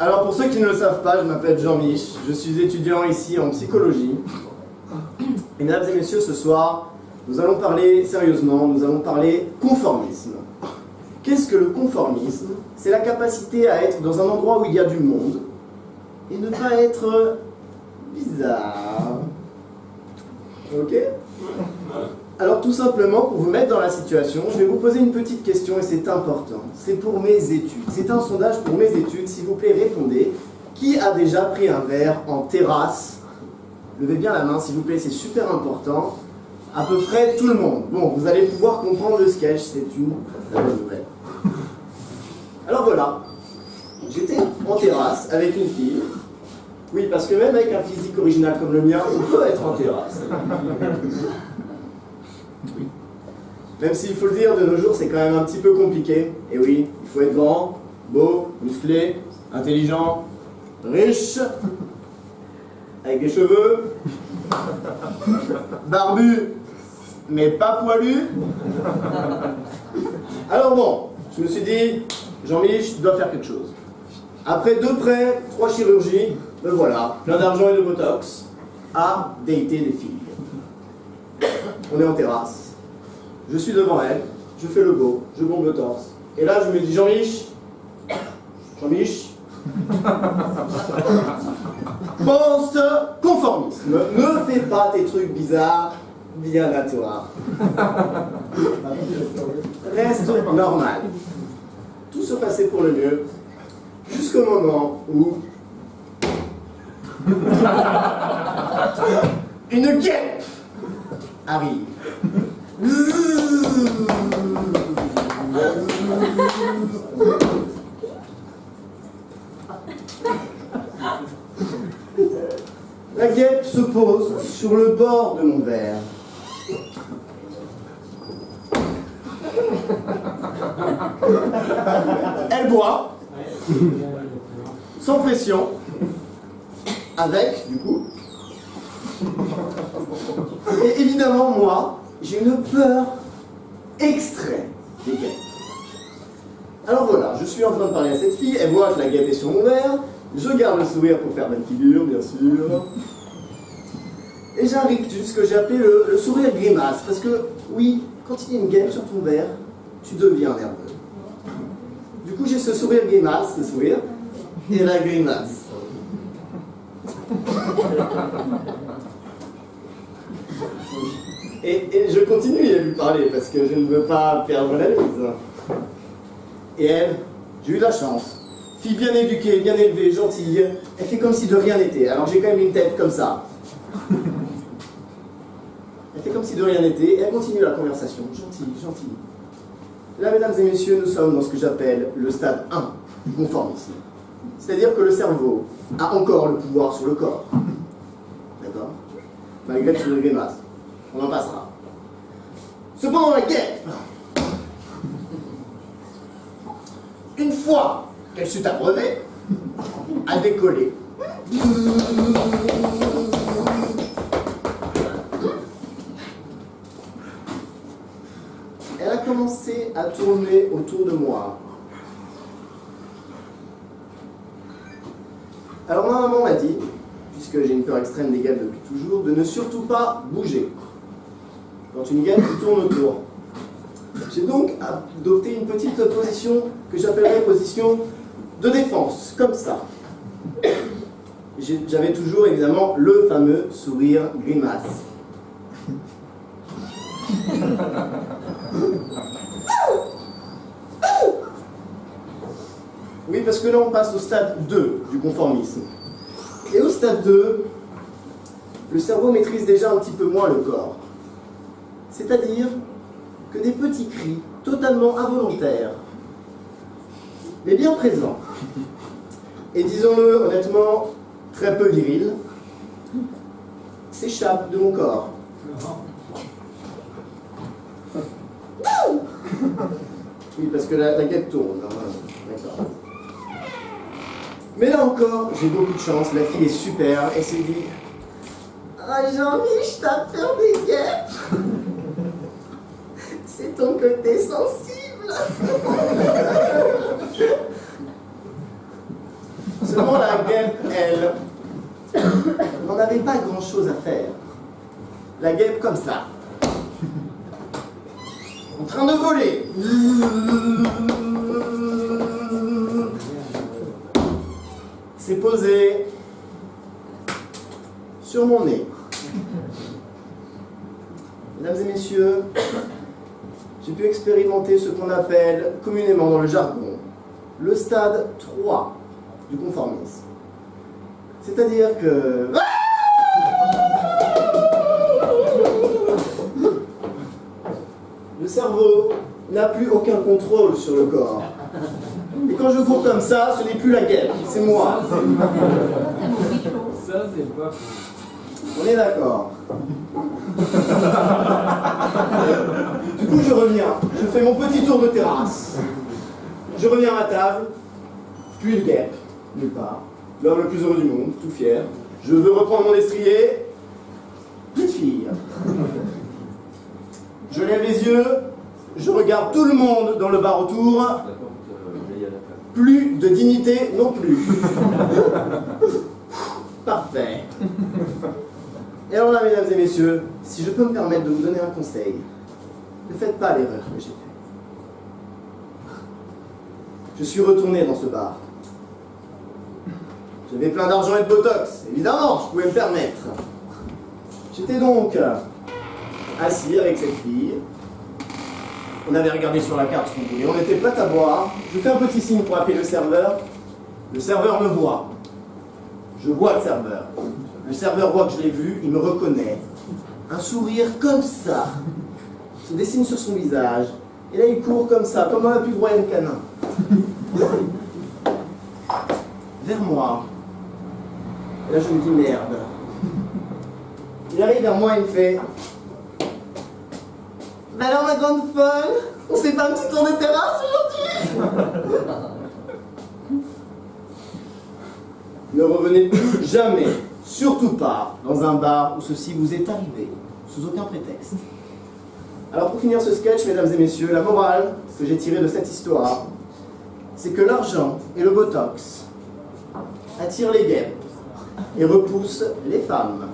Alors pour ceux qui ne le savent pas, je m'appelle Jean-Mich, je suis étudiant ici en psychologie. Et mesdames et messieurs, ce soir, nous allons parler sérieusement, nous allons parler conformisme. Qu'est-ce que le conformisme? C'est la capacité à être dans un endroit où il y a du monde et ne pas être bizarre. Ok? Alors tout simplement, pour vous mettre dans la situation, je vais vous poser une petite question et c'est important. C'est pour mes études. C'est un sondage pour mes études. S'il vous plaît, répondez. Qui a déjà pris un verre en terrasse? Levez bien la main, s'il vous plaît, c'est super important. À peu près tout le monde. Bon, vous allez pouvoir comprendre le sketch, c'est une très bonne nouvelle. Alors voilà, j'étais en terrasse avec une fille. Oui, parce que même avec un physique original comme le mien, on peut être en terrasse. Oui. Même s'il faut le dire, de nos jours, c'est quand même un petit peu compliqué. Et oui, il faut être grand, beau, musclé, intelligent, riche, avec des cheveux, barbu, mais pas poilu. Alors bon, je me suis dit, Jean-Mich, tu dois faire quelque chose. Après 2 prêts, 3 chirurgies, me voilà, plein d'argent et de botox, à dater des filles. On est en terrasse, je suis devant elle, je fais le beau, je bombe le torse. Et là, je me dis, Jean-Mich, pense conformisme. Ne fais pas tes trucs bizarres, bien à toi. Reste normal. Tout se passait pour le mieux, jusqu'au moment où une guêpe arrive. La guêpe se pose sur le bord de mon verre. Elle boit, sans pression, avec, du coup. Et évidemment, moi, j'ai une peur extrême des guêpes. Alors voilà, je suis en train de parler à cette fille, elle voit que la guêpe est sur mon verre, je garde le sourire pour faire bonne figure, bien sûr. Et j'ai un rictus que j'ai appelé le sourire grimace, parce que, oui, quand il y a une guêpe sur ton verre, tu deviens nerveux. Du coup, j'ai ce sourire grimace, ce sourire, et la grimace. Et je continue à lui parler, parce que je ne veux pas perdre la mise. Et elle, j'ai eu de la chance. Fille bien éduquée, bien élevée, gentille, elle fait comme si de rien n'était. Alors j'ai quand même une tête comme ça. Elle fait comme si de rien n'était, et elle continue la conversation. Gentille, gentille. Là, mesdames et messieurs, nous sommes dans ce que j'appelle le stade 1 du conformisme. C'est-à-dire que le cerveau a encore le pouvoir sur le corps. D'accord? Malgré le sourire grimace. On en passera. Cependant, la guêpe, une fois qu'elle s'est abreuvée, a décollé. Elle a commencé à tourner autour de moi. Alors ma maman m'a dit, puisque j'ai une peur extrême des guêpes depuis toujours, de ne surtout pas bouger quand une guêpe tourne autour. J'ai donc adopté une petite position que j'appellerais position de défense, comme ça. J'avais toujours évidemment le fameux sourire grimace. Oui, parce que là on passe au stade 2 du conformisme. Et au stade 2, le cerveau maîtrise déjà un petit peu moins le corps. C'est-à-dire que des petits cris totalement involontaires, mais bien présents, et disons-le honnêtement, très peu virils, s'échappent de mon corps. Oui, parce que la guêpe tourne. D'accord. Mais là encore, j'ai beaucoup de chance, la fille est super, et s'est dit ah Jean-Mich, t'as peur des guêpes. C'est ton côté sensible. Seulement la guêpe, elle, n'en avait pas grand-chose à faire. La guêpe comme ça. En train de voler. S'est posée sur mon nez. Mesdames et messieurs, j'ai pu expérimenter ce qu'on appelle communément dans le jargon le stade 3 du conformisme. C'est-à-dire que... le cerveau n'a plus aucun contrôle sur le corps. Et quand je cours comme ça, ce n'est plus la guêpe, c'est moi. Ça, c'est pas faux. On est d'accord. Du coup, je reviens. Je fais mon petit tour de terrasse. Je reviens à ma table. Puis une guêpe, nulle part. L'homme le plus heureux du monde, tout fier. Je veux reprendre mon estrier. Plus de fille. Je lève les yeux. Je regarde tout le monde dans le bar autour. Plus de dignité non plus. Parfait. Et alors là, mesdames et messieurs, si je peux me permettre de vous donner un conseil, ne faites pas l'erreur que j'ai faite. Je suis retourné dans ce bar. J'avais plein d'argent et de botox, évidemment, je pouvais me permettre. J'étais donc assis avec cette fille. On avait regardé sur la carte ce qu'on voulait, on était prêts à boire. Je fais un petit signe pour appeler le serveur. Le serveur me voit. Je vois le serveur. Le serveur voit que je l'ai vu, il me reconnaît. Un sourire comme ça se dessine sur son visage. Et là, il court comme ça, comme dans la pub Royal Canin. Vers moi. Et là, je me dis merde. Il arrive vers moi et il me fait bah alors, ma grande folle, on se fait pas un petit tour de terrasse aujourd'hui? Ne revenez plus jamais, surtout pas, dans un bar où ceci vous est arrivé, sous aucun prétexte. Alors pour finir ce sketch, mesdames et messieurs, la morale que j'ai tirée de cette histoire, c'est que l'argent et le botox attirent les guêpes et repoussent les femmes.